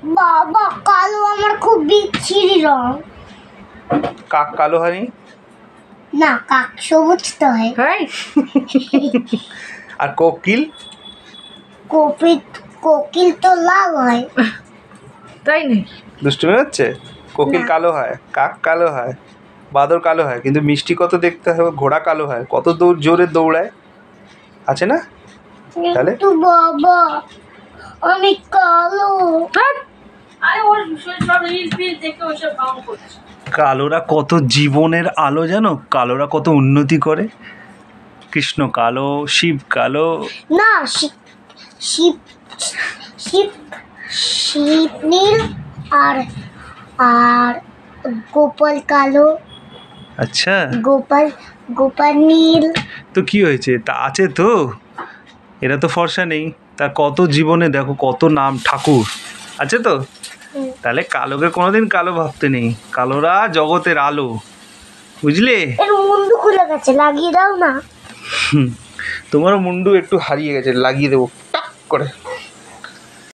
বাবা কালো আমার খুব বিচ্ছিরি রং। কাক কালো হয়নি? না, কাক সবুজ তো হয়। আর কোকিল? কোকিল তো লাল হয়। তাই নেই? দুষ্টুমি হচ্ছে। কোকিল না। কালো হয়, কাক কালো হয়, বাদর কালো হয়, কিন্তু মিষ্টি কত দেখতে হবে, ঘোড়া কালো হয়, কত জোরে দৌড়ায়, আছে না? তাহলে কিন্তু বাবা আমি কালো। আরে ওর সব রিল ফিল দেখে ওসব ঢং করছে। কালোরা কত জীবনের আলো জানো, কালোরা কত উন্নতি করে। কৃষ্ণ কালো, শিব কালো। না, শিব শিব শিব নীল আর আর গোপাল কালো। আচ্ছা, গোপাল নীল। তো কি হয়েছে, তা আছে তো, এরা তো ফর্সা নেই, তার কত জীবনে দেখো কত নাম ঠাকুর আছে তো। তাহলে কালোকে কোনোদিন কালো ভাবতে নেই, কালোরা জগতের আলো, বুঝলে? এর মুন্ডু খুলে গেছে, লাগিয়ে দাও না। তোমারও মুন্ডু একটু হারিয়ে গেছে, লাগিয়ে দেবো টাক করে।